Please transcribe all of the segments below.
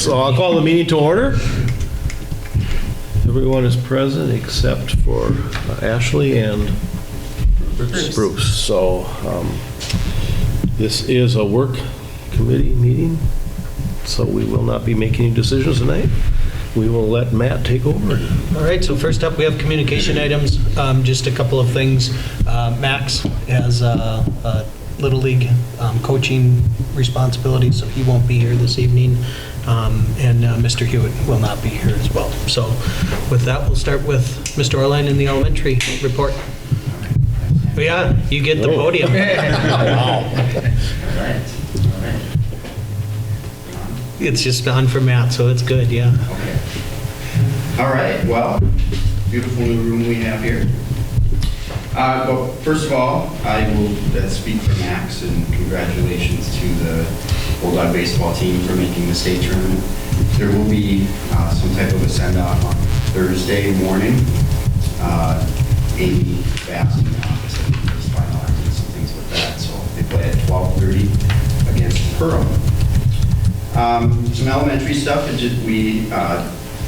So I'll call the meeting to order. Everyone is present except for Ashley and Bruce. So this is a work committee meeting, so we will not be making any decisions tonight. We will let Matt take over. All right, so first up, we have communication items. Just a couple of things. Max has a Little League coaching responsibility, so he won't be here this evening. And Mr. Hewitt will not be here as well. So with that, we'll start with Mr. Orline in the elementary report. Oh, yeah, you get the podium. Wow. All right. It's just on for Matt, so it's good, yeah. Okay. All right, well, beautiful new room we have here. Well, first of all, I will speak for Max, and congratulations to the Bulldog baseball team for making the state tournament. There will be some type of a send-off on Thursday morning. Amy Bass in the office, I think there's final acts and some things with that. So they play at 12:30 against Pearl. Some elementary stuff. We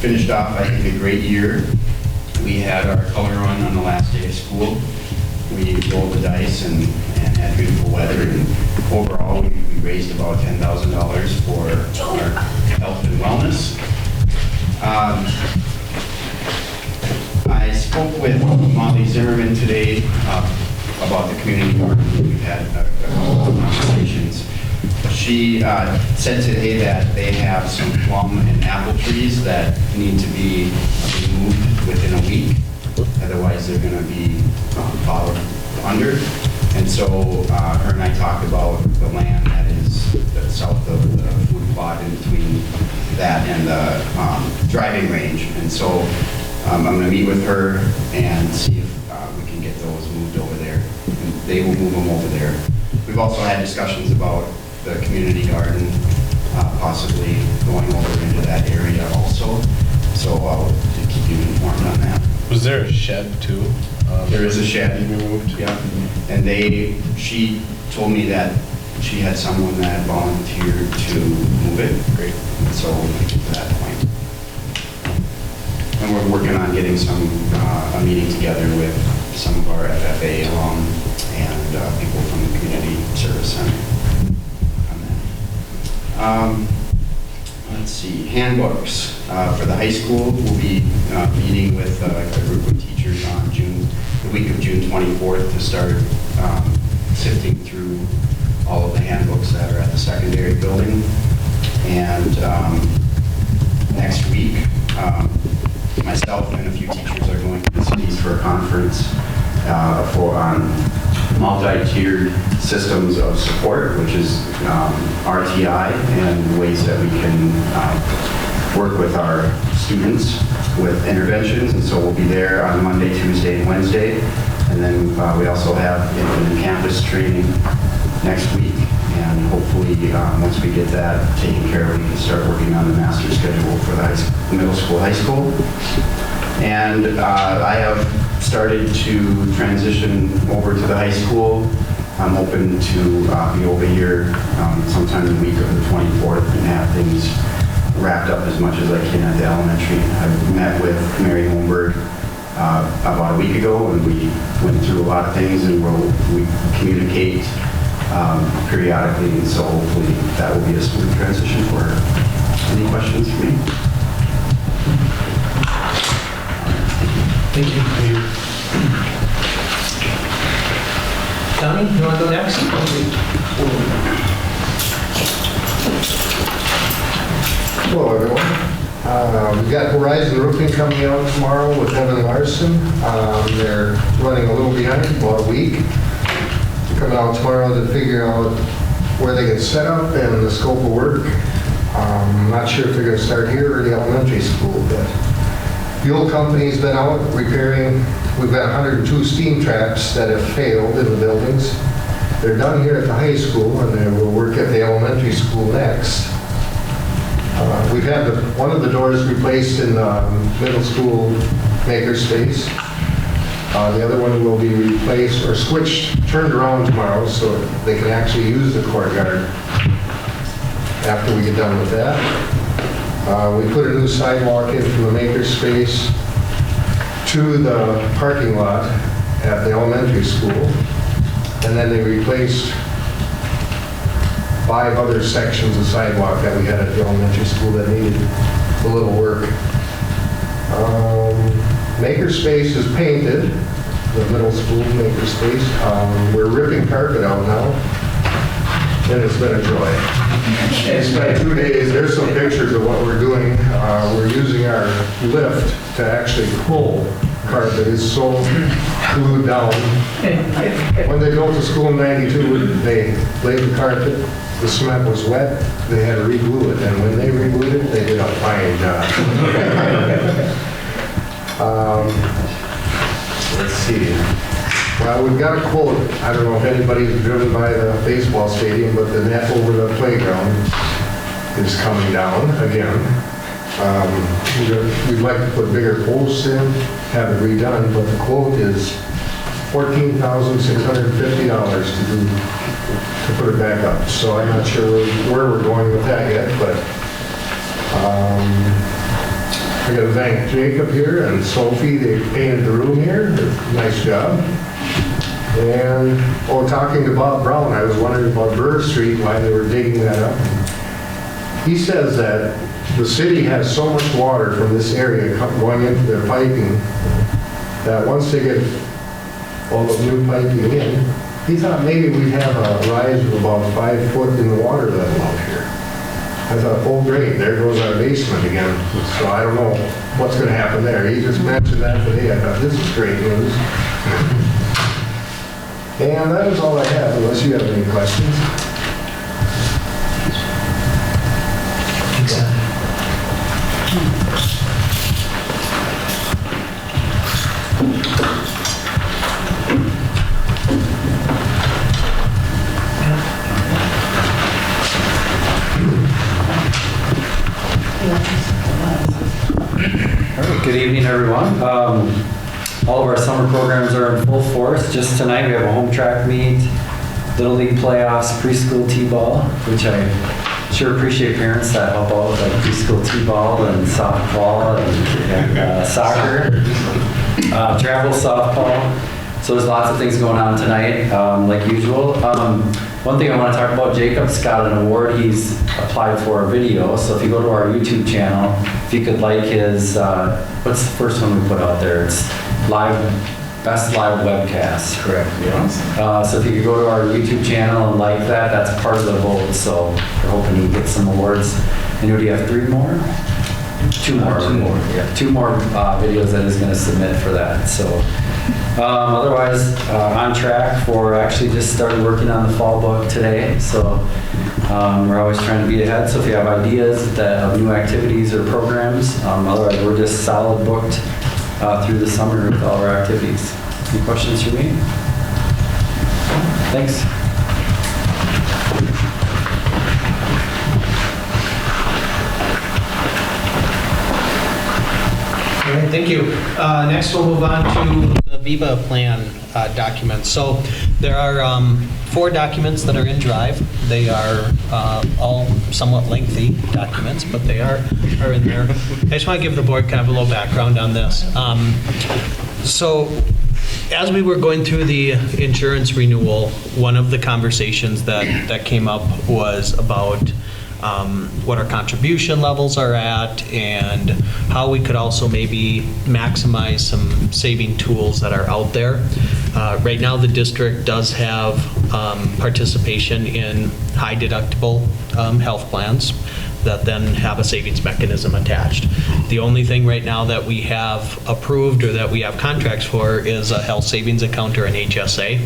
finished off, I think, a great year. We had our color run on the last day of school. We rolled the dice and had beautiful weather. And overall, we raised about $10,000 for our health and wellness. I spoke with Molly Zimmerman today about the community garden. We've had a couple of conversations. She said today that they have some plum and apple trees that need to be removed within a week. Otherwise, they're going to be followed under. And so her and I talked about the land that is south of the food plot in between that and the driving range. And so I'm going to meet with her and see if we can get those moved over there. And they will move them over there. We've also had discussions about the community garden possibly going over into that area also. So I'll keep you informed on that. Was there a shed too? There is a shed. Removed? Yeah. And she told me that she had someone that volunteered to move it. Great. And so we'll get to that point. And we're working on getting a meeting together with some of our FFA alum and people from the community service center on that. Let's see, handbooks for the high school. We'll be meeting with a group of teachers on the week of June 24th to start sifting through all of the handbooks that are at the secondary building. And next week, myself and a few teachers are going to the city for a conference on multi-tiered systems of support, which is RTI, and ways that we can work with our students with interventions. And so we'll be there on Monday, Tuesday, and Wednesday. And then we also have in-campus training next week. And hopefully, once we get that taken care of, we can start working on the master schedule for the middle school, high school. And I have started to transition over to the high school. I'm hoping to be over here sometime in the week of the 24th and have things wrapped up as much as I can at the elementary. I met with Mary Holmberg about a week ago, and we went through a lot of things, and we communicate periodically, and so hopefully that will be a smooth transition for her. Any questions for me? Thank you. Tommy, you want to go next? Hello, everyone. We've got Horizon Roofing coming out tomorrow with Evan Larson. They're running a little behind, about a week. They're coming out tomorrow to figure out where they can set up and the scope of work. I'm not sure if they're going to start here or the elementary school, but the old company's been out repairing. We've got 102 steam traps that have failed in the buildings. They're done here at the high school, and they will work at the elementary school next. We've had one of the doors replaced in the middle school makerspace. The other one will be replaced or turned around tomorrow so they can actually use the courtyard after we get done with that. We put a new sidewalk in from the makerspace to the parking lot at the elementary school. And then they replaced 5 other sections of sidewalk that we had at the elementary school that needed a little work. Makerspace is painted, the middle school makerspace. We're ripping carpet out now, and it's been a joy. It's been 2 days. There's some pictures of what we're doing. We're using our lift to actually pull carpet. It's so glued down. When they built the school in '92, they laid the carpet. The cement was wet. They had to re-glue it, and when they re-glued it, they did a fine job. Let's see. Well, we've got a quote. I don't know if anybody's driven by the baseball stadium, but the net over the playground is coming down again. We'd like to put bigger posts in, have it redone, but the quote is $14,650 to put it back up. So I'm not sure where we're going with that yet, but I got to thank Jacob here and Sophie. They painted the room here. Nice job. And, talking to Bob Brown, I was wondering about Burr Street, why they were digging that up. He says that the city has so much water from this area going into their piping that once they get all the new piping in, he thought maybe we'd have a rise of about 5 foot in the water level out here. I thought, oh great, there goes our basement again. So I don't know what's going to happen there. He just mentioned that today. I thought, this is great news. And that is all I have, unless you have any questions. All right, good evening, everyone. All of our summer programs are in full force. Just tonight, we have a home track meet, Little League playoffs, preschool t-ball, which I sure appreciate parents that help out with like preschool t-ball and softball and soccer, travel softball. So there's lots of things going on tonight, like usual. One thing I want to talk about, Jacob's got an award he's applied for a video. So if you go to our YouTube channel, if you could like his, what's the first one we put out there? It's best live webcast. Correct. Yes. So if you could go to our YouTube channel and like that, that's part of the vote. So we're hoping he gets some awards. And do you have 3 more? 2 more. 2 more. Yeah, 2 more videos that he's going to submit for that. So. Otherwise, on track for actually just started working on the fall book today. So we're always trying to be ahead. So if you have ideas of new activities or programs, otherwise we're just solid booked through the summer with all our activities. Any questions for me? Thanks. All right, thank you. Next, we'll move on to the VIVA plan documents. So there are 4 documents that are in Drive. They are all somewhat lengthy documents, but they are in there. I just want to give the board kind of a little background on this. So as we were going through the insurance renewal, one of the conversations that came up was about what our contribution levels are at and how we could also maybe maximize some saving tools that are out there. Right now, the district does have participation in high deductible health plans that then have a savings mechanism attached. The only thing right now that we have approved or that we have contracts for is a health savings account or an HSA,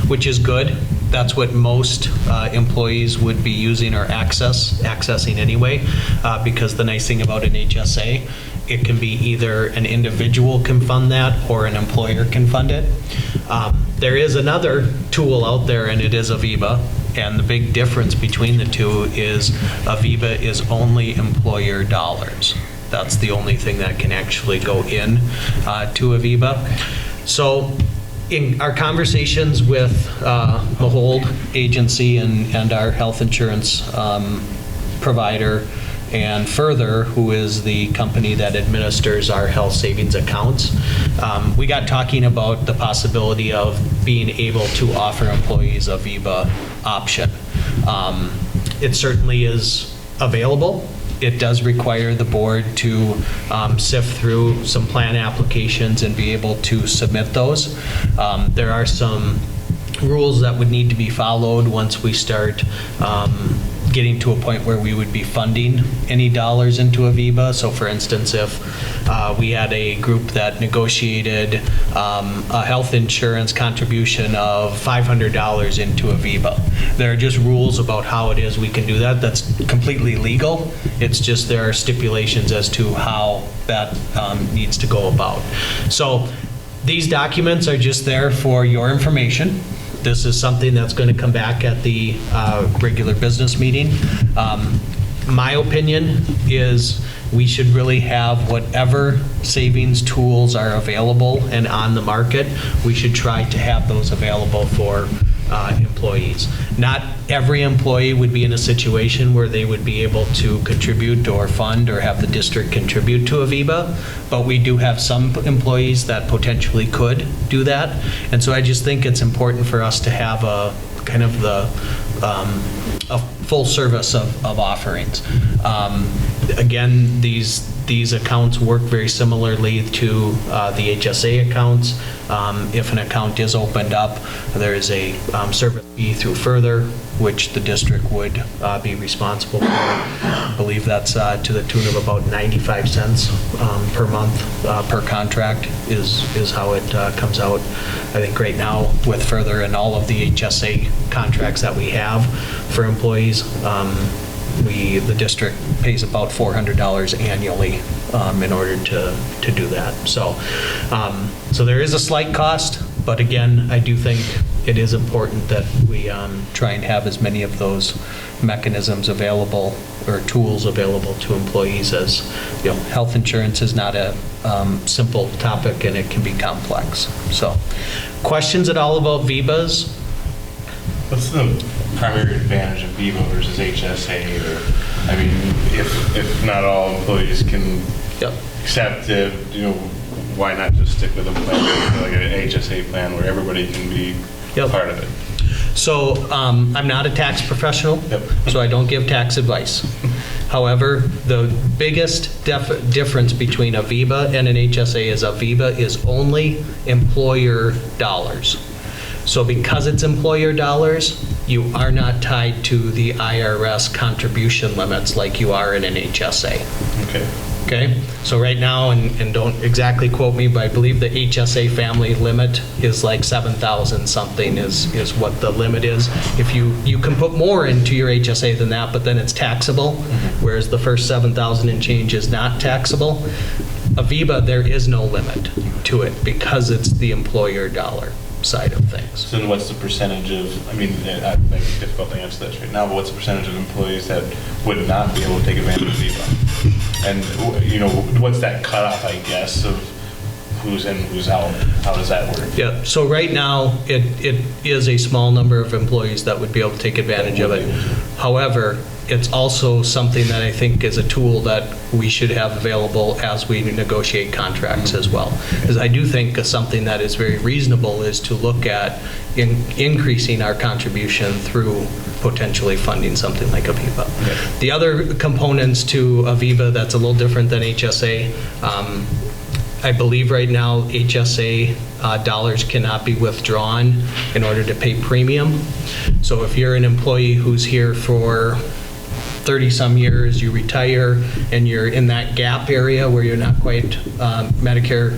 which is good. That's what most employees would be using or accessing anyway, because the nice thing about an HSA, it can be either an individual can fund that or an employer can fund it. There is another tool out there, and it is Aviva. And the big difference between the two is Aviva is only employer dollars. That's the only thing that can actually go in to Aviva. So in our conversations with the Hold agency and our health insurance provider, and Further, who is the company that administers our health savings accounts. We got talking about the possibility of being able to offer employees a VIBA option. It certainly is available. It does require the board to sift through some plan applications and be able to submit those. There are some rules that would need to be followed once we start getting to a point where we would be funding any dollars into a VIBA. So for instance, if we had a group that negotiated a health insurance contribution of $500 into a VIBA, there are just rules about how it is we can do that. That's completely legal. It's just there are stipulations as to how that needs to go about. So these documents are just there for your information. This is something that's going to come back at the regular business meeting. My opinion is we should really have whatever savings tools are available and on the market, we should try to have those available for employees. Not every employee would be in a situation where they would be able to contribute or fund or have the district contribute to a VIBA, but we do have some employees that potentially could do that. And so I just think it's important for us to have a kind of a full service of offerings. Again, these accounts work very similarly to the HSA accounts. If an account is opened up, there is a service fee through Further, which the district would be responsible for. I believe that's to the tune of about 95 cents per month per contract is how it comes out. I think right now with Further and all of the HSA contracts that we have for employees, the district pays about $400 annually in order to do that. So there is a slight cost, but again, I do think it is important that we try and have as many of those mechanisms available or tools available to employees, as you know, health insurance is not a simple topic and it can be complex. So questions at all about VIBAs? What's the primary advantage of VIBA versus HSA? Or, I mean, if not all employees can accept it, why not just stick with a plan, like an HSA plan where everybody can be part of it? So I'm not a tax professional, so I don't give tax advice. However, the biggest difference between a VIBA and an HSA is a VIBA is only employer dollars. So because it's employer dollars, you are not tied to the IRS contribution limits like you are in an HSA. Okay, so right now, and don't exactly quote me, but I believe the HSA family limit is like 7,000 something is what the limit is. If you can put more into your HSA than that, but then it's taxable, whereas the first 7,000 and change is not taxable. A VIBA, there is no limit to it because it's the employer dollar side of things. So then what's the percentage of, I mean, it might be difficult to answer this right now, but what's the percentage of employees that would not be able to take advantage of VIBA? And, what's that cutoff, I guess, of who's in, who's out? How does that work? Yeah, so right now, it is a small number of employees that would be able to take advantage of it. However, it's also something that I think is a tool that we should have available as we negotiate contracts as well. Because I do think something that is very reasonable is to look at increasing our contribution through potentially funding something like a VIBA. Okay. The other components to a VIBA that's a little different than HSA, I believe right now HSA dollars cannot be withdrawn in order to pay premium. So if you're an employee who's here for 30-some years, you retire, and you're in that gap area where you're not quite Medicare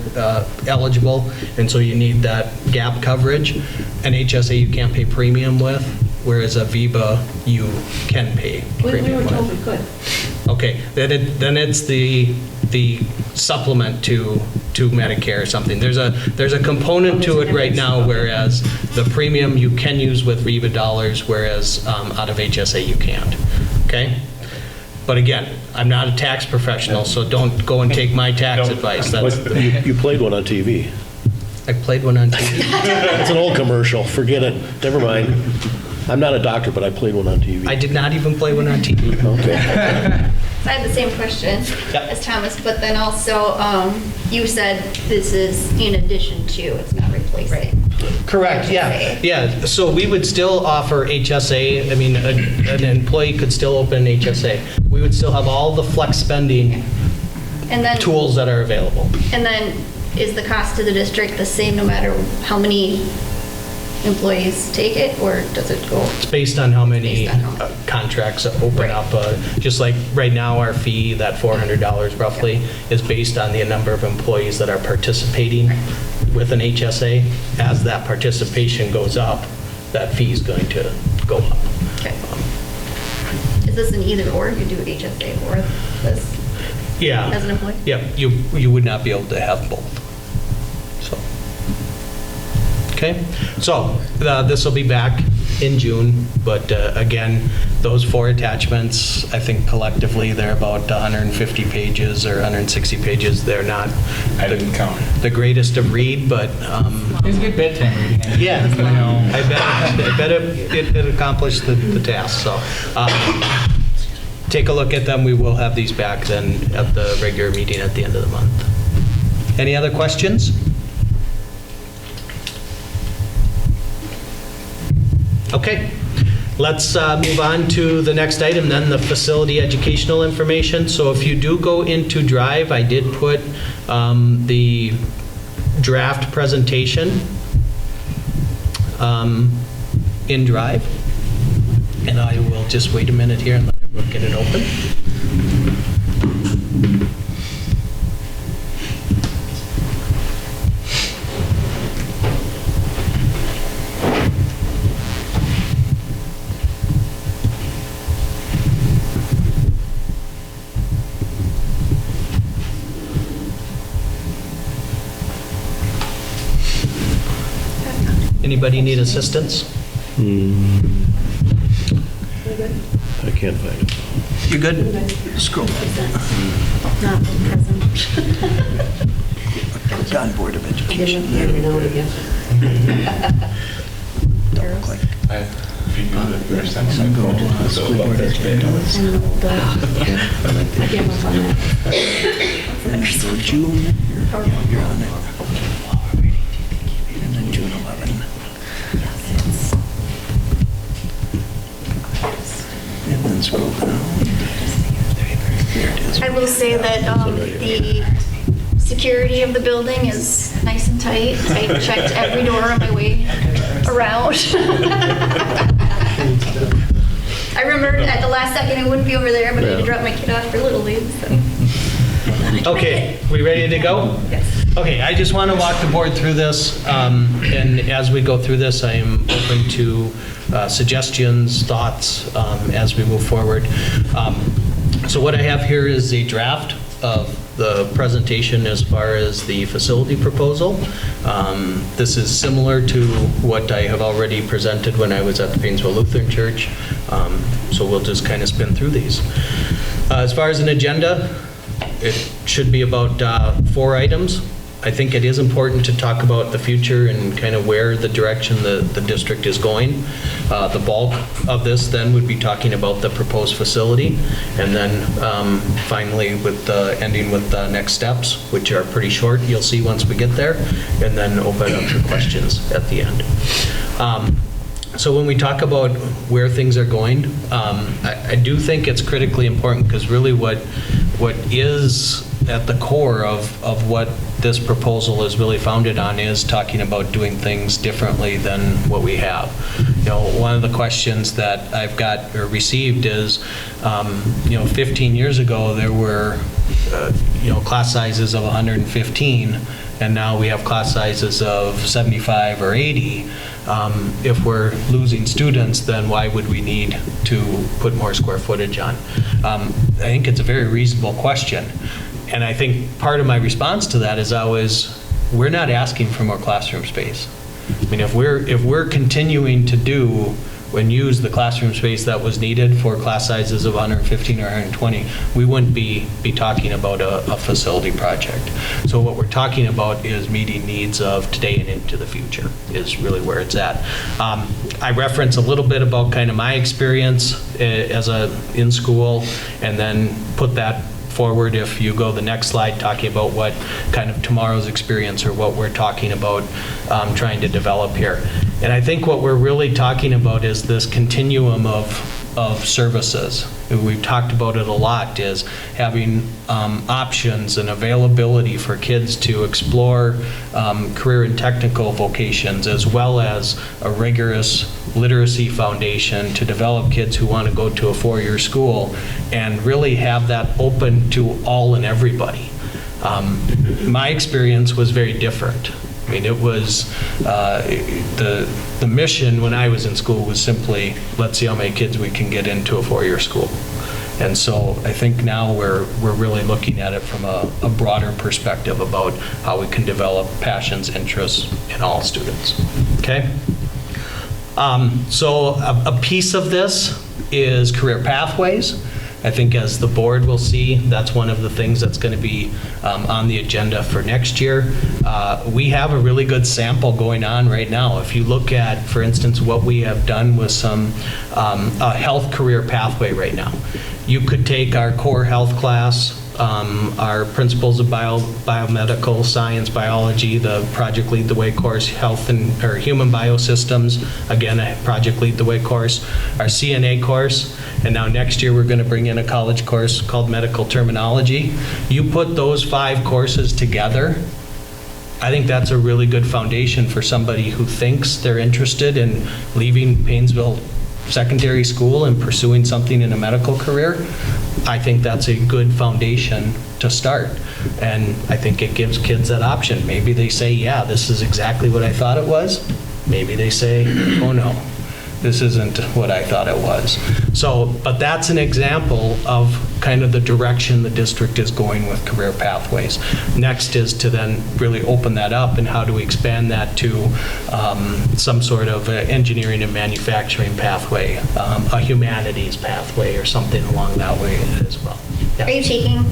eligible, and so you need that gap coverage. An HSA you can't pay premium with, whereas a VIBA you can pay premium with. We were told we could. Okay, then it's the supplement to Medicare or something. There's a component to it right now, whereas the premium you can use with VIBA dollars, whereas out of HSA you can't. Okay? But again, I'm not a tax professional, so don't go and take my tax advice. You played one on TV. I played one on TV. It's an old commercial. Forget it. Never mind. I'm not a doctor, but I played one on TV. I did not even play one on TV. Okay. I had the same question Yep. as Thomas, but then also, you said this is in addition to, it's not replacing. Correct, yeah, HSA. yeah. So we would still offer HSA. I mean, an employee could still open an HSA. We would still have all the flex spending And then, tools that are available. and then is the cost to the district the same no matter how many employees take it, or does it go? It's based on how many Based on how many. contracts open Right. up. Just like right now, our fee, that $400 roughly, is based on the number of employees that are participating with an HSA. As that participation goes up, that fee is going to go up. Okay. Is this an either or? You do HSA or this Yeah. as an employee? Yeah, you would not be able to have both. So, okay, so this will be back in June, but again, those 4 attachments, I think collectively, they're about 150 pages or 160 pages. They're not I didn't count. the greatest to read, but It's a good bedtime reading. yeah, I bet it accomplished the task, so. Take a look at them. We will have these back then at the regular meeting at the end of the month. Any other questions? Okay, let's move on to the next item then, the facility educational information. So if you do go into Drive, I did put the draft presentation in Drive. And I will just wait a minute here and let everyone get it open. Anybody need assistance? I can't find it. You good? Scroll. Not present. On Board of Education. If you do the first time, I'll go to the school board education. June, you're on it. And then June 11. And then scroll down. There it is. I will say that the security of the building is nice and tight. I checked every door on my way around. I remembered at the last second I wouldn't be over there, but I had to drop my kid off for Little League, so. Okay, we ready to go? Yes. Okay, I just want to walk the board through this, and as we go through this, I am open to suggestions, thoughts, as we move forward. So what I have here is a draft of the presentation as far as the facility proposal. This is similar to what I have already presented when I was at the Paynesville Lutheran Church, so we'll just kind of spin through these. As far as an agenda, it should be about 4 items. I think it is important to talk about the future and kind of where the direction the district is going. The bulk of this then would be talking about the proposed facility, and then finally with ending with the next steps, which are pretty short, you'll see once we get there, and then open up for questions at the end. So when we talk about where things are going, I do think it's critically important, because really what is at the core of what this proposal is really founded on is talking about doing things differently than what we have. You know, one of the questions that I've got or received is, 15 years ago there were, class sizes of 115, and now we have class sizes of 75 or 80. If we're losing students, then why would we need to put more square footage on? I think it's a very reasonable question. And I think part of my response to that is always, we're not asking for more classroom space. I mean, if we're continuing to do and use the classroom space that was needed for class sizes of 115 or 120, we wouldn't be talking about a facility project. So what we're talking about is meeting needs of today and into the future is really where it's at. I reference a little bit about kind of my experience in school, and then put that forward if you go the next slide, talking about what kind of tomorrow's experience or what we're talking about trying to develop here. And I think what we're really talking about is this continuum of services. We've talked about it a lot, is having options and availability for kids to explore career and technical vocations, as well as a rigorous literacy foundation to develop kids who want to go to a four-year school, and really have that open to all and everybody. My experience was very different. I mean, it was, the mission when I was in school was simply, let's see how many kids we can get into a four-year school. And so I think now we're really looking at it from a broader perspective about how we can develop passions, interests in all students. Okay? So a piece of this is career pathways. I think as the board will see, that's one of the things that's going to be on the agenda for next year. We have a really good sample going on right now. If you look at, for instance, what we have done with some a health career pathway right now. You could take our core health class, our principles of biomedical science, biology, the Project Lead the Way course, health or human biosystems, again, a Project Lead the Way course, our CNA course, and now next year we're going to bring in a college course called medical terminology. You put those 5 courses together, I think that's a really good foundation for somebody who thinks they're interested in leaving Paynesville secondary school and pursuing something in a medical career. I think that's a good foundation to start. And I think it gives kids that option. Maybe they say, yeah, this is exactly what I thought it was. Maybe they say, oh no, this isn't what I thought it was. So, but that's an example of kind of the direction the district is going with career pathways. Next is to then really open that up, and how do we expand that to some sort of engineering and manufacturing pathway, a humanities pathway, or something along that way as well. Yeah. Are you taking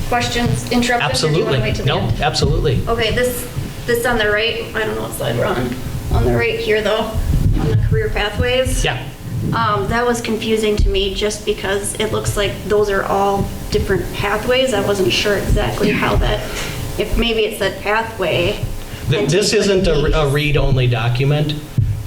questions, interruptions? Or do you want to wait till the end? Absolutely. Okay, this on the right, I don't know what slide we're on the right here though, on the career pathways. Yeah. That was confusing to me just because it looks like those are all different pathways. I wasn't sure exactly how that, if maybe it said pathway. This isn't a read-only document.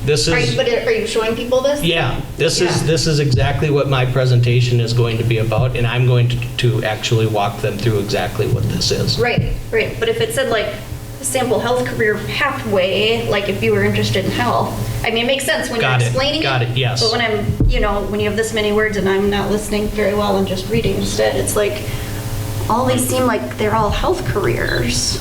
This is. But are you showing people this? Yeah, this is exactly what my presentation is going to be about, and I'm going to actually walk them through exactly what this is. Right. But if it said like sample health career pathway, like if you were interested in health, I mean, it makes sense when you're explaining it. Got it, yes. But when you have this many words and I'm not listening very well and just reading instead, it's like, all these seem like they're all health careers.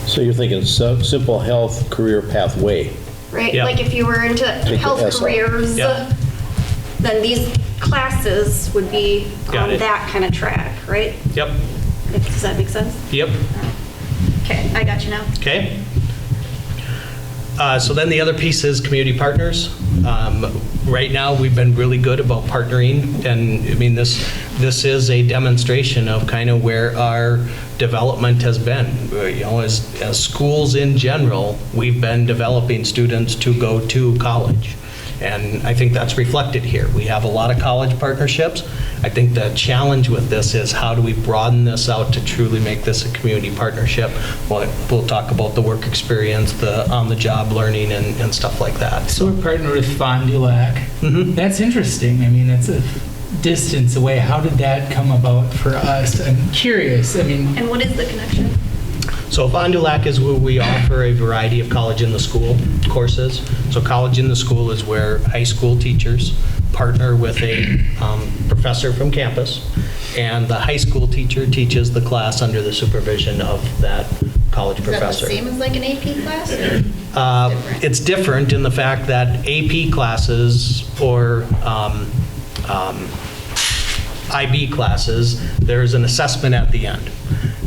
So you're thinking simple health career pathway. Right? Yep. Like if you were into health careers, Yep. then these classes would be Got on it. that kind of track, right? Yep, Does that make sense? yep. Okay, I got you now. Okay. So then the other piece is community partners. Right now, we've been really good about partnering, and I mean, this is a demonstration of kind of where our development has been. You know, as schools in general, we've been developing students to go to college. And I think that's reflected here. We have a lot of college partnerships. I think the challenge with this is how do we broaden this out to truly make this a community partnership? We'll talk about the work experience, the on-the-job learning, and stuff like that. So we're partnered with Fond du Lac. Mhm. That's interesting. I mean, it's a distance away. How did that come about for us? I'm curious. I mean, And what is the connection? So Fond du Lac is where we offer a variety of college in the school courses. So college in the school is where high school teachers partner with a professor from campus, and the high school teacher teaches the class under the supervision of that college professor. Is that the same as like an AP class? Or different? It's different in the fact that AP classes or IB classes, there's an assessment at the end.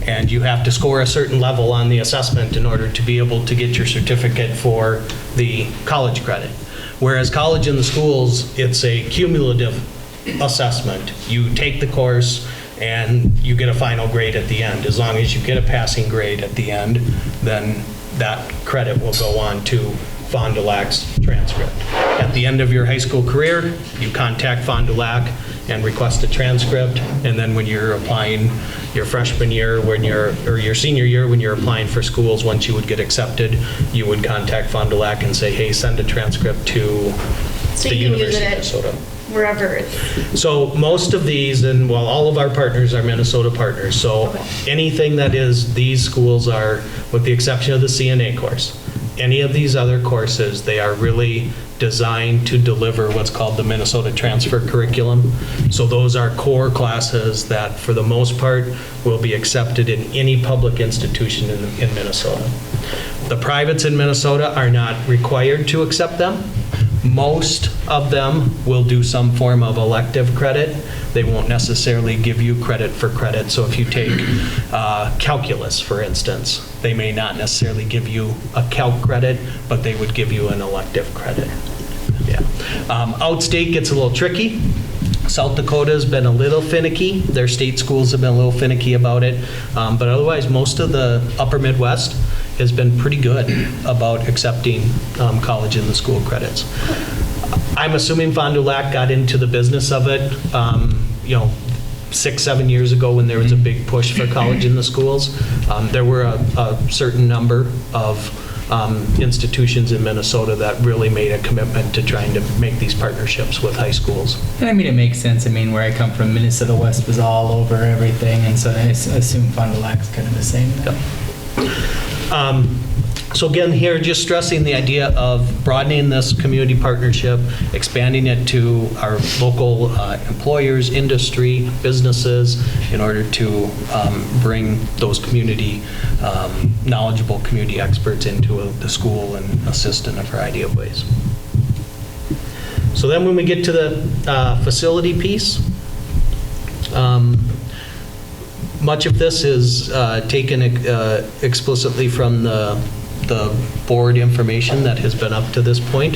And you have to score a certain level on the assessment in order to be able to get your certificate for the college credit. Whereas college in the schools, it's a cumulative assessment. You take the course and you get a final grade at the end. As long as you get a passing grade at the end, then that credit will go on to Fond du Lac's transcript. At the end of your high school career, you contact Fond du Lac and request a transcript, and then when you're applying your freshman year, or your senior year, when you're applying for schools, once you would get accepted, you would contact Fond du Lac and say, hey, send a transcript to So the you can use University it of at Minnesota. wherever it's, So most of these, and well, all of our partners are Minnesota partners, so Okay. anything that is, these schools are, with the exception of the CNA course, any of these other courses, they are really designed to deliver what's called the Minnesota Transfer Curriculum. So those are core classes that, for the most part, will be accepted in any public institution in Minnesota. The privates in Minnesota are not required to accept them. Most of them will do some form of elective credit. They won't necessarily give you credit for credit. So if you take calculus, for instance, they may not necessarily give you a calc credit, but they would give you an elective credit. Yeah. Outstate gets a little tricky. South Dakota's been a little finicky. Their state schools have been a little finicky about it. But otherwise, most of the upper Midwest has been pretty good about accepting college in the school credits. I'm assuming Fond du Lac got into the business of it, 6-7 years ago when there was a big push for college in the schools. There were a certain number of institutions in Minnesota that really made a commitment to trying to make these partnerships with high schools. And I mean, it makes sense. I mean, where I come from, Minnesota West was all over everything, and so I assume Fond du Lac's kind of the same. Yep. So again, here, just stressing the idea of broadening this community partnership, expanding it to our local employers, industry, businesses, in order to bring those community, knowledgeable community experts into the school and assist in a variety of ways. So then when we get to the facility piece, much of this is taken explicitly from the board information that has been up to this point.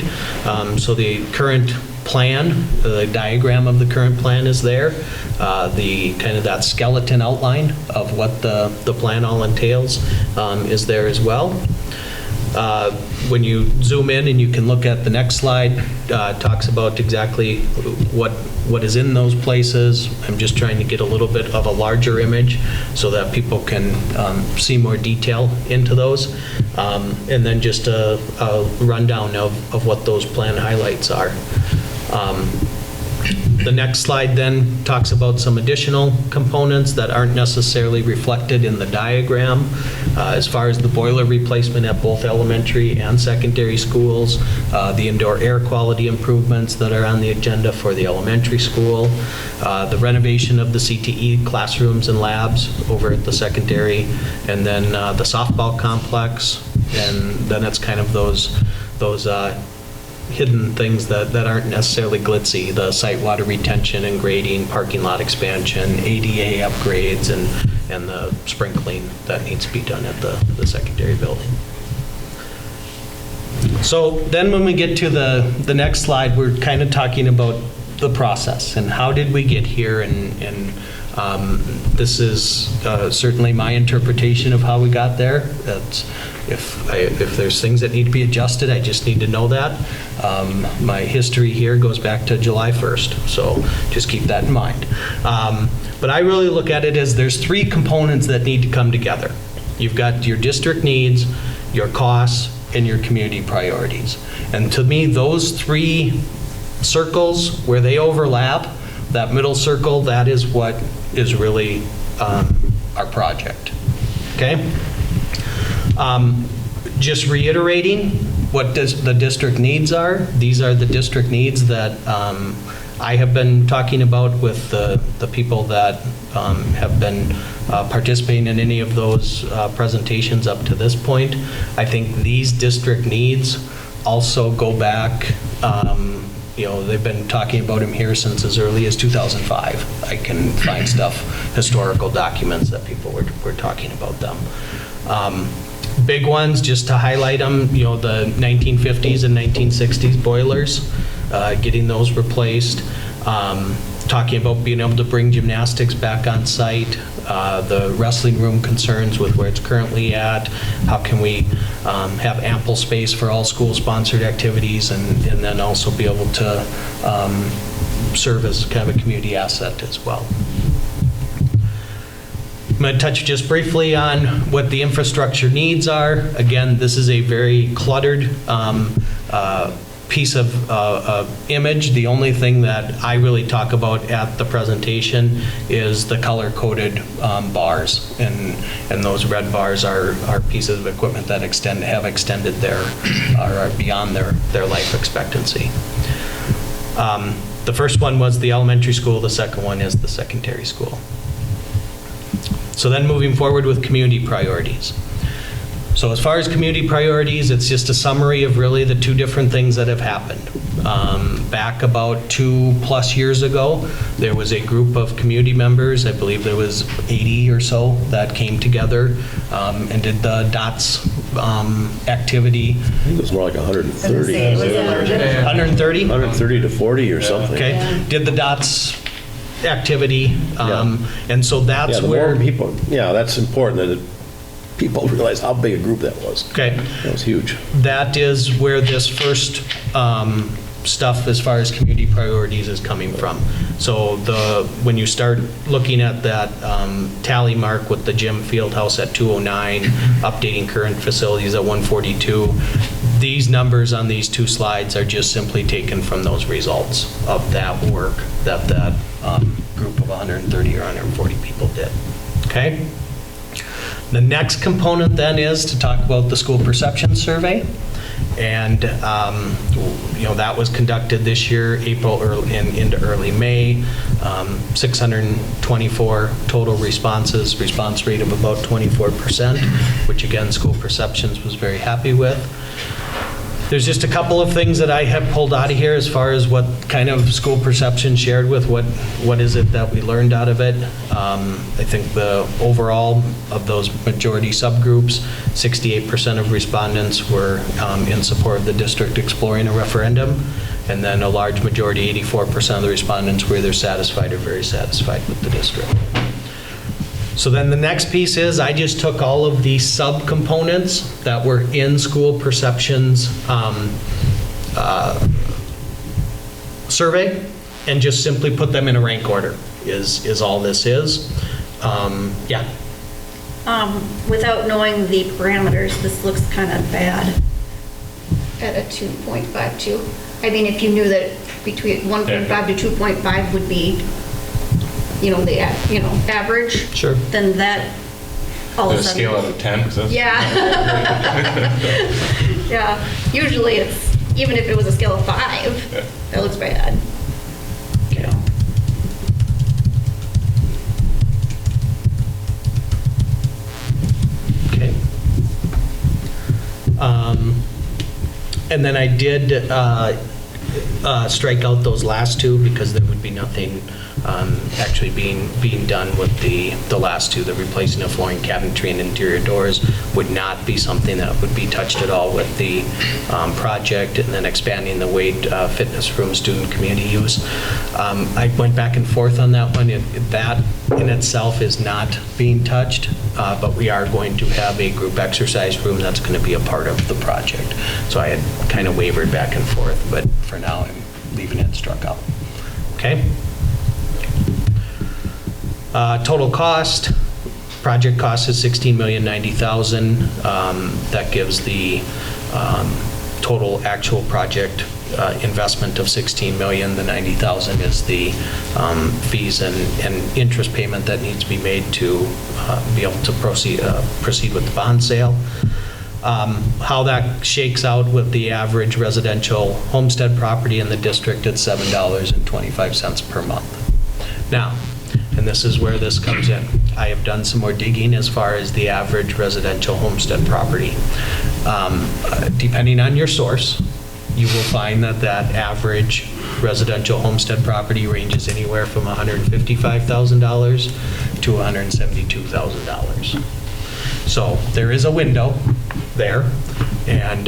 So the current plan, the diagram of the current plan is there. The kind of that skeleton outline of what the plan all entails is there as well. When you zoom in and you can look at the next slide, talks about exactly what is in those places. I'm just trying to get a little bit of a larger image so that people can see more detail into those. And then just a rundown of what those plan highlights are. The next slide then talks about some additional components that aren't necessarily reflected in the diagram. As far as the boiler replacement at both elementary and secondary schools, the indoor air quality improvements that are on the agenda for the elementary school, the renovation of the CTE classrooms and labs over at the secondary, and then the softball complex, and then it's kind of those hidden things that aren't necessarily glitzy, the site water retention and grading, parking lot expansion, ADA upgrades, and the sprinkling that needs to be done at the secondary building. So then when we get to the next slide, we're kind of talking about the process and how did we get here, and this is certainly my interpretation of how we got there. That's, if there's things that need to be adjusted, I just need to know that. My history here goes back to July 1st, so just keep that in mind. But I really look at it as there's three components that need to come together. You've got your district needs, your costs, and your community priorities. And to me, those three circles, where they overlap, that middle circle, that is what is really our project. Okay? Just reiterating what the district needs are. These are the district needs that I have been talking about with the people that have been participating in any of those presentations up to this point. I think these district needs also go back, they've been talking about them here since as early as 2005. I can find historical documents that people were talking about them. Big ones, just to highlight them, the 1950s and 1960s boilers, getting those replaced. Talking about being able to bring gymnastics back on site, the wrestling room concerns with where it's currently at, how can we have ample space for all school-sponsored activities, and then also be able to serve as kind of a community asset as well. I'm going to touch just briefly on what the infrastructure needs are. Again, this is a very cluttered piece of image. The only thing that I really talk about at the presentation is the color-coded bars, and those red bars are pieces of equipment that have extended are beyond their life expectancy. The first one was the elementary school. The second one is the secondary school. So then moving forward with community priorities. So as far as community priorities, it's just a summary of really the two different things that have happened. Back about 2+ years ago, there was a group of community members, I believe there was 80 or so, that came together and did the DOTS activity. I think it was more like 130. 130? 130 to 40 or something. Okay, did the DOTS activity, and so that's the where... more people, that's important that people realize how big a group that was. Okay. That was huge. That is where this first stuff as far as community priorities is coming from. So when you start looking at that tally mark with the gym field house at 209, updating current facilities at 142, these numbers on these two slides are just simply taken from those results of that work that group of 130 or 140 people did. Okay? The next component then is to talk about the school perception survey. And, that was conducted this year, April and into early May. 624 total responses, response rate of about 24%, which again, school perceptions was very happy with. There's just a couple of things that I have pulled out of here as far as what kind of school perception shared with, what is it that we learned out of it. I think the overall of those majority subgroups, 68% of respondents were in support of the district exploring a referendum, and then a large majority, 84% of the respondents were either satisfied or very satisfied with the district. So then the next piece is I just took all of the subcomponents that were in school perceptions survey and just simply put them in a rank order is all this is. Yeah. Without knowing the parameters, this looks kind of bad at a 2.52. I mean, if you knew that between 1.5 to 2.5 would be the average. Sure. Then that all of a sudden. Scale out of 10. Yeah. Yeah. Usually it's, even if it was a scale of 5, that looks bad. Okay. Okay. And then I did strike out those last two because there would be nothing actually being done with the last two. The replacing of flooring, cabinetry, and interior doors would not be something that would be touched at all with the project, and then expanding the Wade fitness room student community use. I went back and forth on that one. That in itself is not being touched, but we are going to have a group exercise room that's going to be a part of the project. So I had kind of wavered back and forth, but for now I'm leaving it struck out. Okay? Total cost, project cost is $16,090,000. That gives the total actual project investment of $16 million. The $90,000 is the fees and interest payment that needs to be made to be able to proceed with the bond sale. How that shakes out with the average residential homestead property in the district at $7.25 per month. Now, and this is where this comes in. I have done some more digging as far as the average residential homestead property. Depending on your source, you will find that average residential homestead property ranges anywhere from $155,000 to $172,000. So there is a window there, and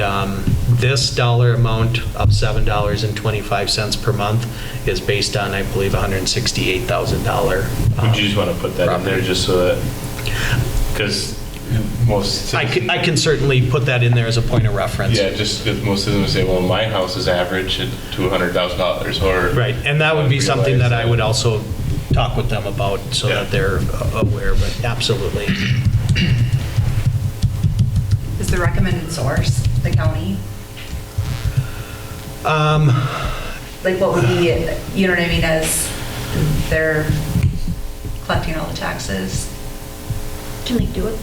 this dollar amount of $7.25 per month is based on, I believe, $168,000. Would you just want to put that in there just so that, because most I citizens, can certainly put that in there as a point of reference. yeah, just because most citizens say, well, my house is average at $200,000 or. Right, and that would be something that I would also talk with them about so Yeah. that they're aware, but absolutely. Is the recommended source the county? Like what would be, you know what I mean, as they're collecting all the taxes? Can they do it?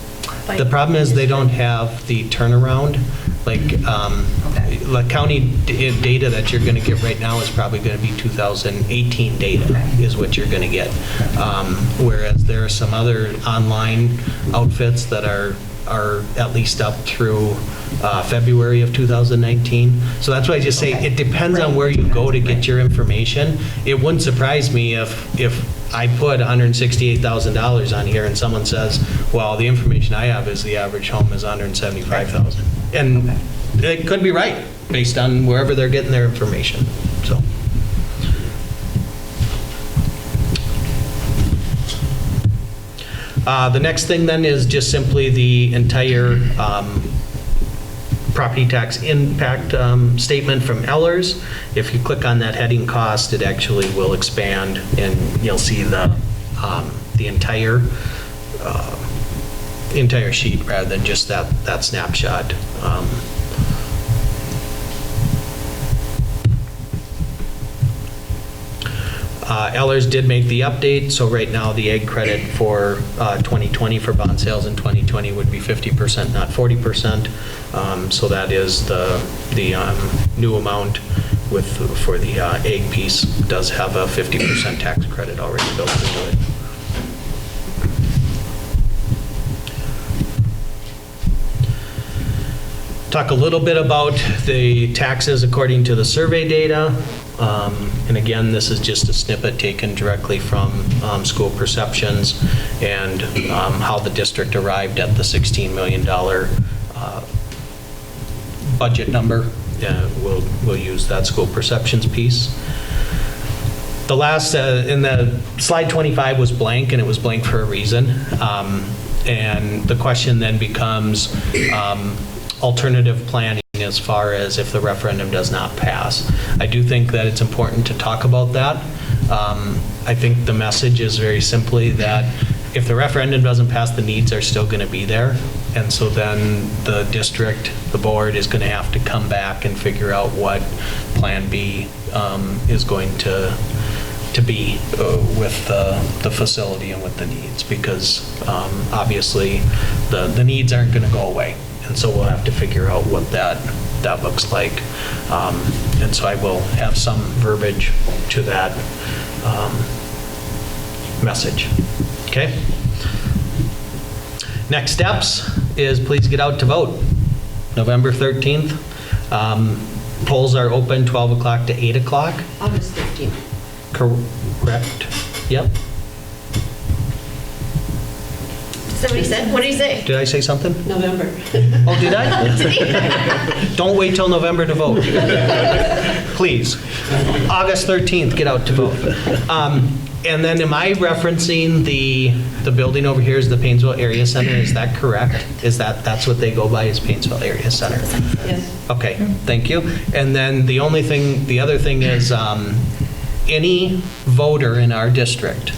by- The problem is they don't have the turnaround, like, Okay. the county data that you're gonna get right now is probably gonna be 2018 data, Okay. is what you're gonna get. Whereas there are some other online outfits that are at least up through February of 2019. So that's why I just say, Okay. it depends on where you go to get your information. It wouldn't surprise me if I put $168,000 on here and someone says, well, the information I have is the average home is $175,000. And it could be right, based on wherever they're getting their information, so. The next thing then is just simply the entire property tax impact statement from Ellers. If you click on that heading cost, it actually will expand and you'll see the entire sheet rather than just that snapshot. Ellers did make the update, so right now the ag credit for 2020 for bond sales in 2020 would be 50%, not 40%. So that is the new amount for the ag piece does have a 50% tax credit already built into it. Talk a little bit about the taxes according to the survey data. And again, this is just a snippet taken directly from school perceptions and how the district arrived at the $16 million budget number. We'll use that school perceptions piece. The last, in the slide 25 was blank, and it was blank for a reason. And the question then becomes alternative planning as far as if the referendum does not pass. I do think that it's important to talk about that. I think the message is very simply that if the referendum doesn't pass, the needs are still going to be there. And so then the district, the board is going to have to come back and figure out what Plan B is going to be with the facility and with the needs, because obviously the needs aren't going to go away. And so we'll have to figure out what that looks like. And so I will have some verbiage to that message. Okay? Next steps is please get out to vote. November 13th. Polls are open 12 o'clock to 8 o'clock. August 13th. Correct. Yep. Somebody said, what did he say? Did I say something? November. Oh, did I? Don't wait till November to vote. Please. August 13th, get out to vote. And then am I referencing the building over here is the Paynesville Area Center? Is that correct? That's what they go by, is Paynesville Area Center? Yes. Okay, thank you. And then the other thing is any voter in our district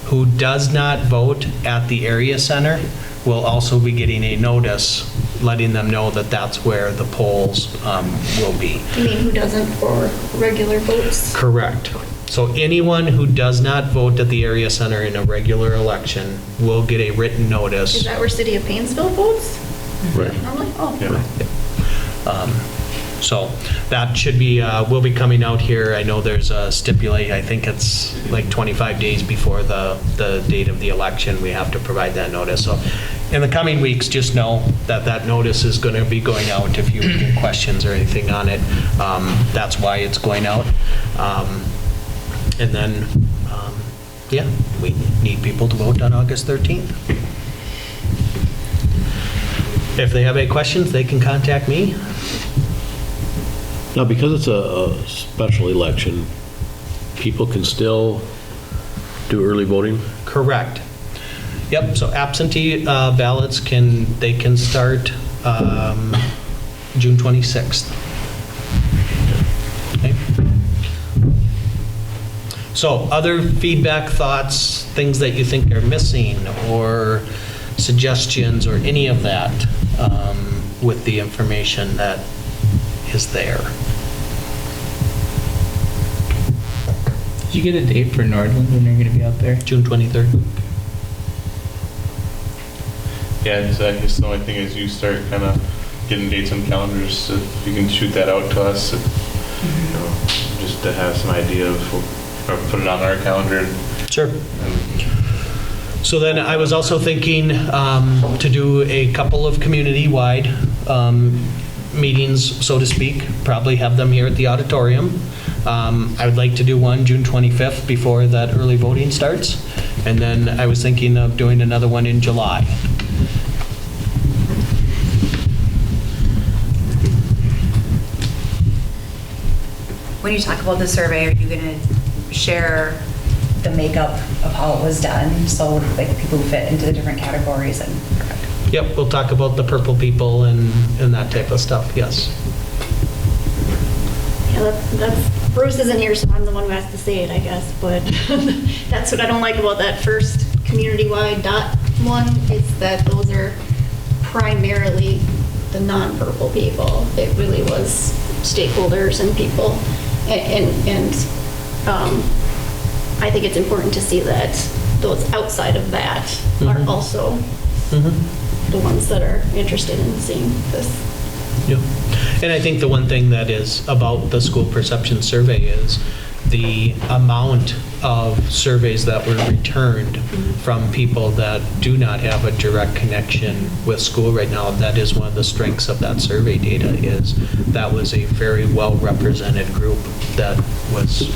who does not vote at the area center will also be getting a notice letting them know that that's where the polls will be. You mean who doesn't for regular votes? Correct. So anyone who does not vote at the area center in a regular election will get a written Is notice. that where City of Paynesville votes Right. normally? Oh. Yeah. So that should be, will be coming out here. I know there's a I think it's like 25 days before the date of the election, we have to provide that notice. So in the coming weeks, just know that that notice is going to be going out if you have questions or anything on it. That's why it's going out. And then, yeah, we need people to vote on August 13th. If they have any questions, they can contact me. Now, because it's a special election, people can still do early voting? Correct. Yep, so absentee ballots can start June 26th. Okay. So other feedback, thoughts, things that you think are missing, or suggestions, or any of that with the information that is there? Did you get a date for Nordland when you're going to be out there? June 23rd. Yeah, I guess the only thing is you start kind of getting dates on calendars, if you can shoot that out to us, you know, just to have some idea of, or put it on our calendar. Sure. So then I was also thinking to do a couple of community-wide meetings, so to speak, probably have them here at the auditorium. I would like to do one June 25th before that early voting starts. And then I was thinking of doing another one in July. When you talk about the survey, are you going to share the makeup of how it was done? So like people who fit into the different categories and perfect. Yep, we'll talk about the purple people and that type of stuff, yes. Yeah, that's, Bruce isn't here, so I'm the one who has to say it, I guess, but that's what I don't like about that first community-wide dot one, is that those are primarily the non-purple people. It really was stakeholders and people, and I think it's important to see that those outside of that are also the ones that are interested in seeing this. Yep. And I think the one thing that is about the school perception survey is the amount of surveys that were returned from people that do not have a direct connection with school right now. That is one of the strengths of that survey data, is that was a very well-represented group that was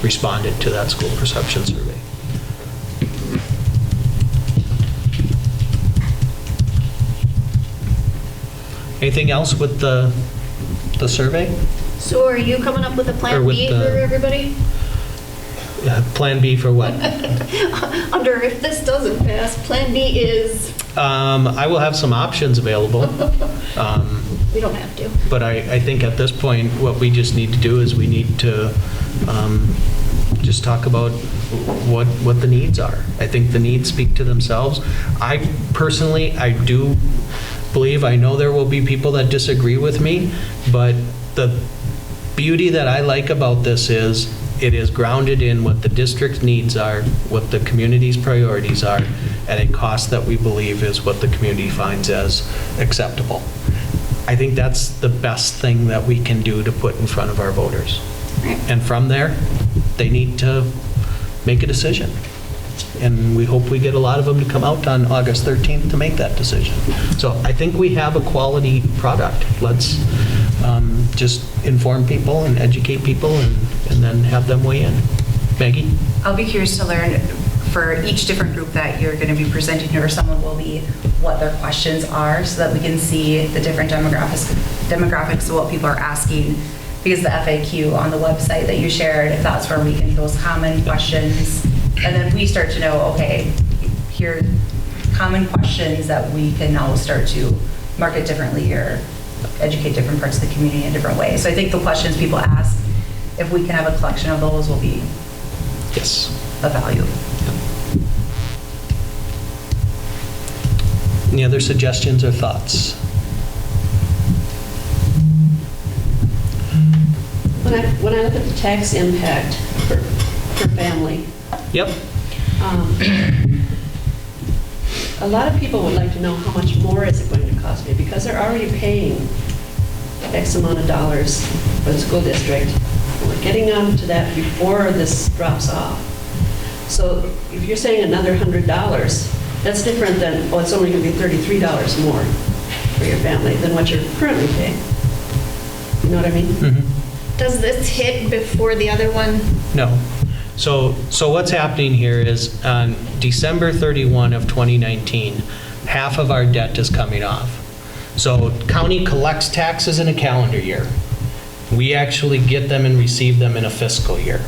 responded to that school perception survey. Anything else with the survey? So are you coming up with a Or plan with B the- for everybody? Plan B for what? Under, if this doesn't pass, plan B is, I will have some options available. we don't have to. But I think at this point, what we just need to do is we need to just talk about what the needs are. I think the needs speak to themselves. I do believe, I know there will be people that disagree with me, but the beauty that I like about this is it is grounded in what the district's needs are, what the community's priorities are, at a cost that we believe is what the community finds as acceptable. I think that's the best thing that we can do to put in front of our voters. And from there, they need to make a decision. And we hope we get a lot of them to come out on August 13th to make that decision. So I think we have a quality product. Let's just inform people and educate people and then have them weigh in. Maggie? I'll be curious to learn for each different group that you're going to be presenting to, or someone will be, what their questions are, so that we can see the different demographics of what people are asking. Because the FAQ on the website that you shared, if that's where we can, those common questions, and then we start to know, okay, here are common questions that we can now start to market differently or educate different parts of the community in different ways. So I think the questions people ask, if we can have a collection of those, will be Yes. of value. Any other suggestions or thoughts? When I look at the tax impact per family, Yep. a lot of people would like to know how much more is it going to cost me, because they're already paying X amount of dollars for the school district. We're getting on to that before this drops off. So if you're saying another $100, that's different than, oh, it's only going to be $33 more for your family than what you're currently paying. You know what I mean? Mm-hmm. Does this hit before the other one? No. So what's happening here is on December 31 of 2019, half of our debt is coming off. So county collects taxes in a calendar year. We actually get them and receive them in a fiscal year.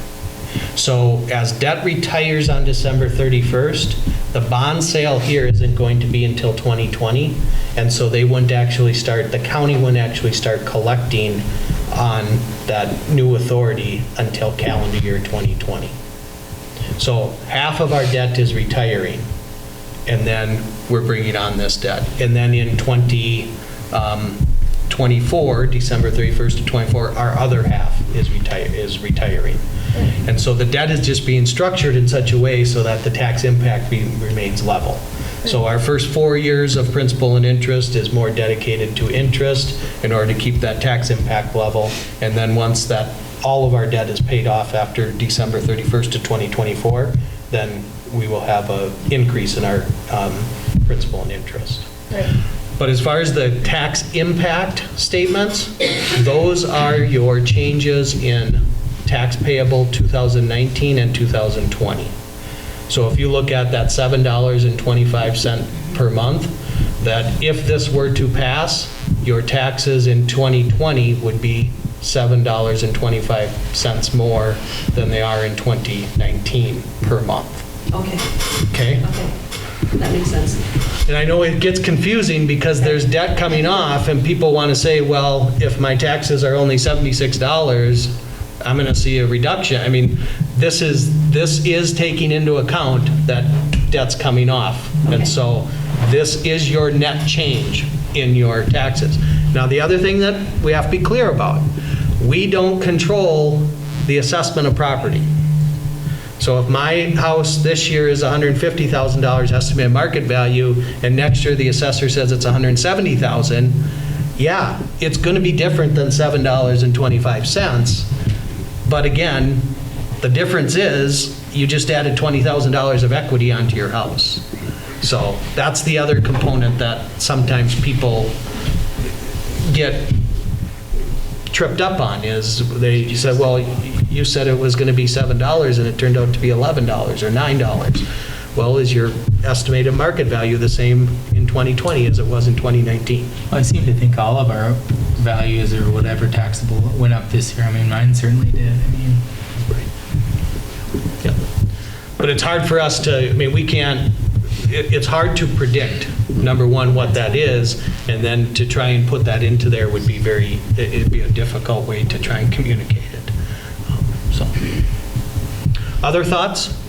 So as debt retires on December 31st, the bond sale here isn't going to be until 2020. And so they wouldn't actually start, the county wouldn't actually start collecting on that new authority until calendar year 2020. So half of our debt is retiring, and then we're bringing on this debt. And then in 2024, December 31st to 24, our other half is retiring. And so the debt is just being structured in such a way so that the tax impact remains level. So our first 4 years of principal and interest is more dedicated to interest in order to keep that tax impact level. And then once that all of our debt is paid off after December 31st to 2024, then we will have an increase in our principal and interest. Right. But as far as the tax impact statements, those are your changes in tax payable 2019 and 2020. So if you look at that $7.25 per month, that if this were to pass, your taxes in 2020 would be $7.25 more than they are in 2019 per month. Okay, Okay? okay. That makes sense. And I know it gets confusing because there's debt coming off and people want to say, well, if my taxes are only $76, I'm going to see a reduction. I mean, this is taking into account that debt's coming off. Okay. And so this is your net change in your taxes. Now, the other thing that we have to be clear about, we don't control the assessment of property. So if my house this year is $150,000 estimated market value, and next year the assessor says it's $170,000, yeah, it's going to be different than $7.25. But again, the difference is you just added $20,000 of equity onto your house. So that's the other component that sometimes people get tripped up on, is you said, well, you said it was going to be $7 and it turned out to be $11 or $9. Well, is your estimated market value the same in 2020 as it was in 2019? Well, I seem to think all of our values or whatever taxable went up this year. I mean, mine certainly did. I mean, Yeah. But it's hard for us to, I mean, we can't, it's hard to predict, number one, what that is, and then to try and put that into there would be it'd be a difficult way to try and communicate it. So, other thoughts?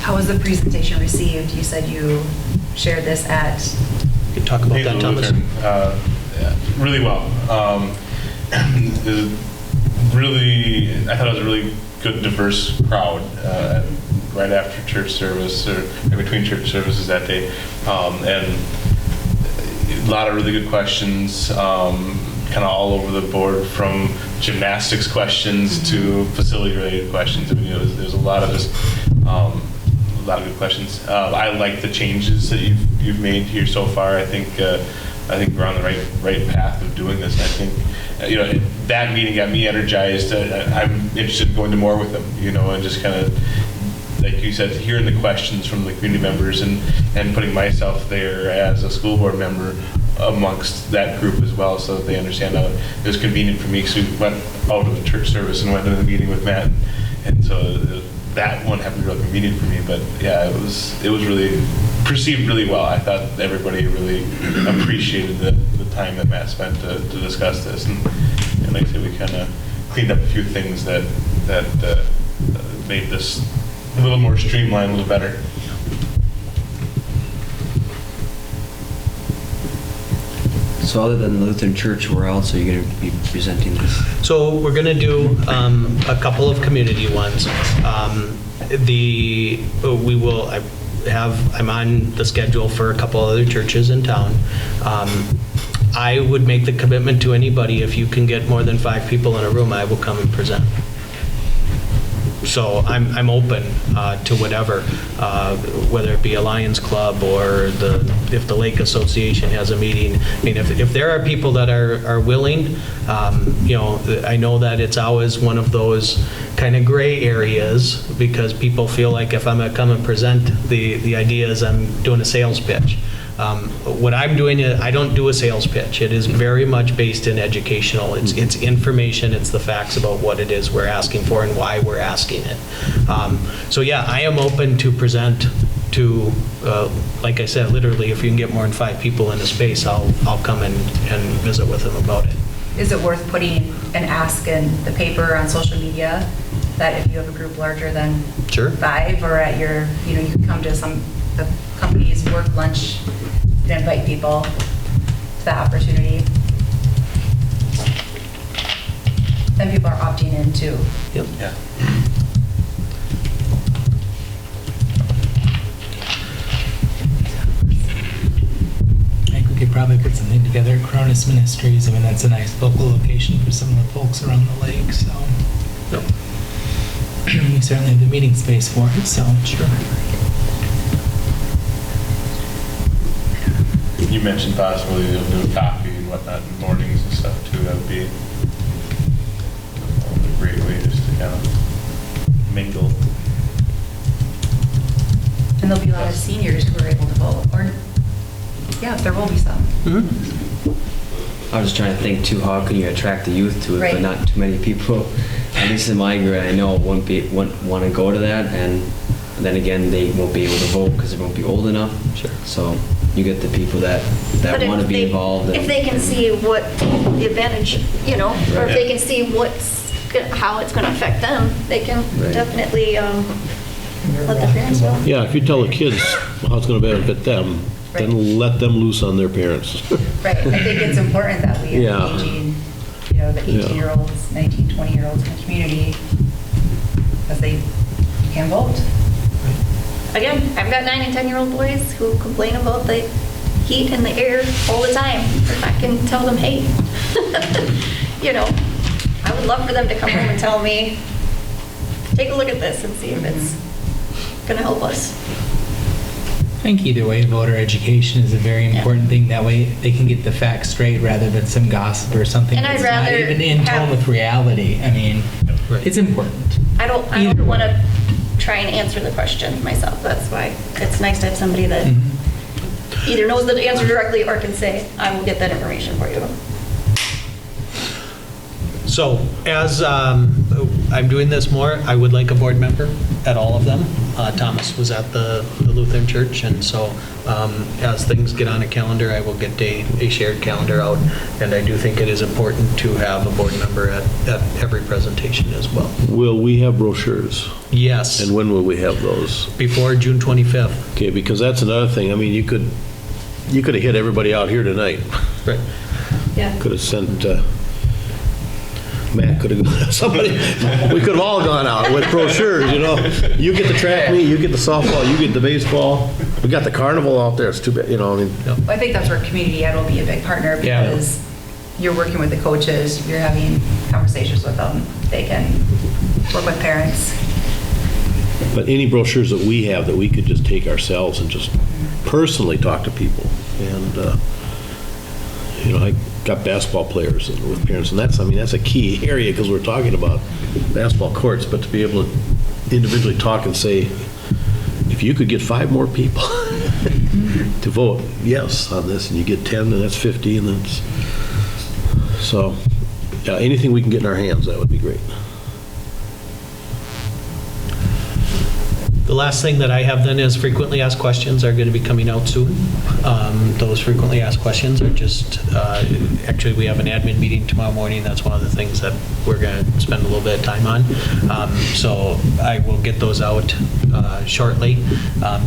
How was the presentation received? You said you shared this at... You could talk about that, Thomas. Yeah, really well. I thought it was a really good, diverse crowd right after church service, or in between church services that day. And a lot of really good questions, kind of all over the board, from gymnastics questions to facility-related questions. I mean, there's a lot of just... a lot of good questions. I like the changes that you've made here so far. I think we're on the right path of doing this. I think that meeting got me energized. I'm interested in going to more with them. And just kind of, like you said, hearing the questions from the community members and putting myself there as a school board member amongst that group as well, so that they understand how it was convenient for me. Because we went out of the church service and went to the meeting with Matt, and so that one happened to be real convenient for me. But yeah, it was really perceived really well. I thought everybody really appreciated the time that Matt spent to discuss this, and like I said, we kind of cleaned up a few things that made this a little more streamlined, a little better. So other than the Lutheran Church, where else are you going to be presenting this? So we're going to do a couple of community ones. I'm on the schedule for a couple other churches in town. I would make the commitment to anybody, if you can get more than 5 people in a room, I will come and present. So I'm open to whatever, whether it be a Lions Club or if the Lake Association has a meeting. I mean, if there are people that are willing, I know that it's always one of those kind of gray areas because people feel like if I'm going to come and present the ideas, I'm doing a sales pitch. What I'm doing is I don't do a sales pitch. It is very much based in educational. It's information. It's the facts about what it is we're asking for and why we're asking it. So yeah, I am open to present to, like I said, literally, if you can get more than 5 people in a space, I'll come and visit with them about it. Is it worth putting an ask in the paper on social media that if you have a group larger than Sure. 5 or at your, you can come to the company's work lunch and invite people to that opportunity? Then people are opting in too. Yep. Yeah. I think we could probably put something together at Cronus Ministries. I mean, that's a nice local location for some of the folks around the lake, so. Yep. We certainly have the meeting space for it, so. Sure. You mentioned possibly they'll do coffee and whatnot in the mornings and stuff too. That would be a great way just to kind of mingle. And there'll be a lot of seniors who are able to vote, or, yeah, there will be some. I was just trying to think too, how can you attract the youth to it, Right. but not too many people, at least in my grade, I know won't want to go to that, and then again, they won't be able to vote because they won't be old enough. Sure. So you get the people that But want to if be they- involved. If they can see what the advantage, or if Right. they can see how it's going to affect them, they can Right. definitely let the parents know. Yeah, if you tell the kids how it's going to benefit them, then let them loose on their parents. Right, I think it's important that we are Yeah. engaging, the 18-year-olds, 19, 20-year-olds in the community, because they can vote. Again, I've got 9 and 10-year-old boys who complain about the heat and the air all the time. If I can tell them, hey, I would love for them to come home and tell me, take a look at this and see if it's going to help us. I think either way, voter education is a very important thing. That way they can get the facts straight rather than some gossip or something And I'd that's not rather even in tone have- with reality. I mean, Right. it's important. I don't Either want to way. try and answer the question myself. That's why it's nice to have somebody that Mhm. either knows the answer directly or can say, I will get that information for you. So as I'm doing this more, I would like a board member at all of them. Thomas was at the Lutheran Church, and so as things get on a calendar, I will get a shared calendar out. And I do think it is important to have a board member at every presentation as well. Will we have brochures? Yes, And when will we have those? before June 25th. Okay, because that's another thing. I mean, you could have hit everybody out here tonight. Right. Yeah. Could have sent, Matt could have, somebody, we could have all gone out with brochures, You get the track meet, you get the softball, you get the baseball. We got the carnival out there. It's too bad, I think that's where community ed will be a big partner Yeah. because you're working with the coaches, you're having conversations with them. They can work with parents. But any brochures that we have that we could just take ourselves and just personally talk to people. And, I got basketball players with parents, and that's a key area because we're talking about basketball courts, but to be able to individually talk and say, if you could get 5 more people to vote yes on this, and you get 10, then that's 50, and that's, so, yeah, anything we can get in our hands, that would be great. The last thing that I have then is frequently asked questions are going to be coming out soon. Those frequently asked questions are just, actually, we have an admin meeting tomorrow morning. That's one of the things that we're going to spend a little bit of time on. So I will get those out shortly.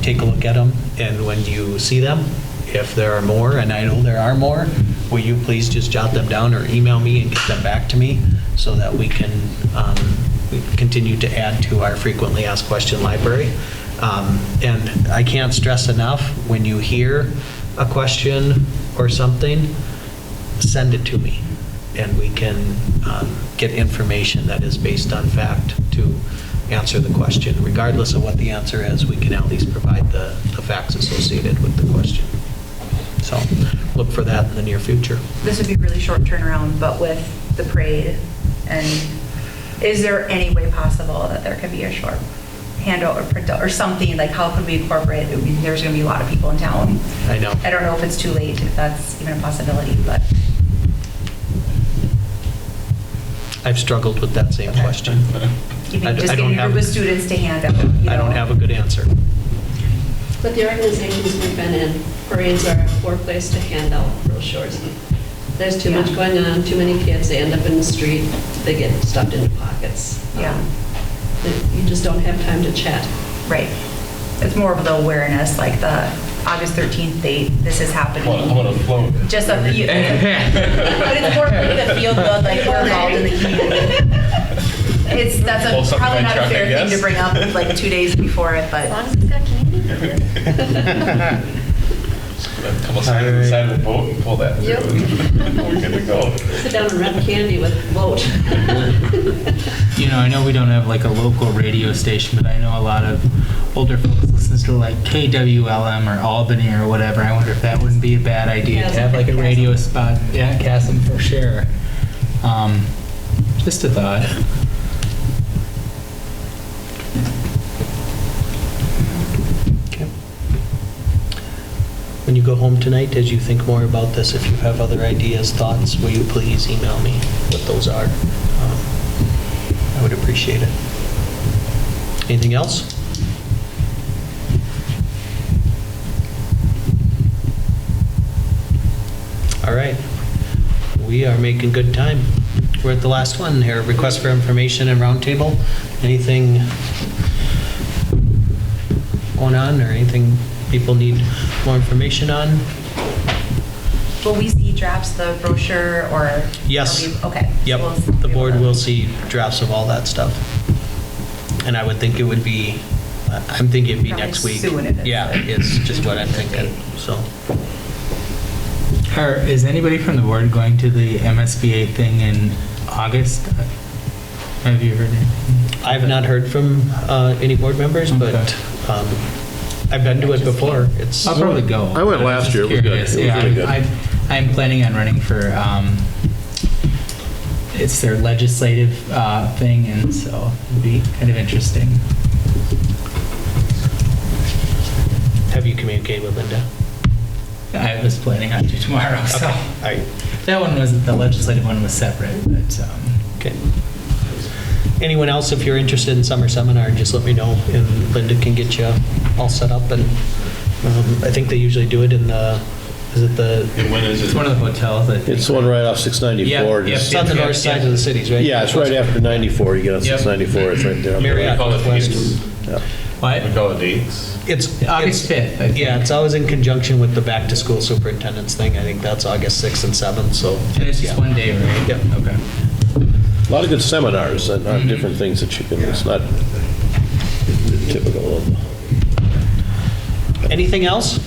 Take a look at them, and when you see them, if there are more, and I know there are more, will you please just jot them down or email me and get them back to me so that we can continue to add to our frequently asked question library. And I can't stress enough, when you hear a question or something, send it to me, and we can get information that is based on fact to answer the question. Regardless of what the answer is, we can at least provide the facts associated with the question. So look for that in the near future. This would be really short turnaround, but with the parade, and is there any way possible that there could be a short handout or printout or something, like how could we incorporate, I mean, there's gonna be a lot of people in town. I know. I don't know if it's too late, if that's even a possibility, but. I've struggled with that same question. Even I just don't getting a have- group of students to hand out, you I don't know. have a good answer. But the organizations we've been in, parades are a poor place to hand out brochures. There's too much going on, too many kids, they end up in the street, they get stuffed into pockets. Yeah. You just don't have time to chat. Right. It's more of the awareness, like the August 13th date, this is happening. I'm gonna float. Just a few, but it's more like the feel good, like we're involved in the community. That's Pull something probably in my not a truck, fair I thing to guess. bring up like 2 days before it, As but long as it's got Canadian. A couple signs on the side of the boat and pull that through. Yep. We're good to go. Sit down and rent candy with a float. You know, I know we don't have like a local radio station, but I know a lot of older folks listen to like KWLM or Albany or whatever. I wonder if that wouldn't be a bad idea to have like a radio spot. Yeah, Cassim for sure. Just a thought. Okay. When you go home tonight, as you think more about this, if you have other ideas, thoughts, will you please email me what those are? I would appreciate it. Anything else? All right. We are making good time. We're at the last one here. Request for information and roundtable. Anything going on or anything people need more information on? will we see drafts of the brochure or? Yes. are we- Okay. Yep, So we'll the be board able to- will see drafts of all that stuff. And I would think it would be, I'm thinking it'd be Probably next week. soon if it's- Yeah, it's just what I'm thinking, so. Is anybody from the board going to the MSBA thing in August? Have you heard anything? I've not heard from any board members, but Okay. I've been to it before. It's, I'll probably go. I went but last just year. It was good. curious. It was Yeah, really good. I'm planning on running for, it's their legislative thing, and so it'd be kind of interesting. have you communicated with Linda? I was planning on to tomorrow, so. Okay, all right, That one was, the legislative one was separate, but, okay. Anyone else, if you're interested in summer seminar, just let me know, and Linda can get you all set up, and I think they usually do it in the, is it the, And when is it's it? one of the hotels that. It's the one right off 694. Yep, just- it's on the north side of the cities, right? Yeah, it's right after 94. You get on Yep. 694, it's right there. Marriott. We call it West. dates. Yeah. What? We call it dates. It's August 5th, I think. Yeah, it's always in conjunction with the back-to-school superintendent's thing. I think that's August 6th and 7th, so. And it's just yeah. one day, right? Yep. Okay. A lot of good seminars and different things that you can, it's not typical of. Anything else?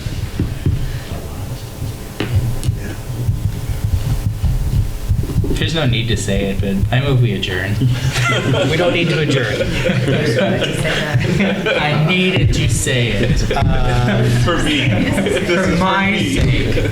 There's no need to say it, but I move we adjourn. We don't need to adjourn. Just wanted to say that. I needed to say it. For me. This For is my me. sake.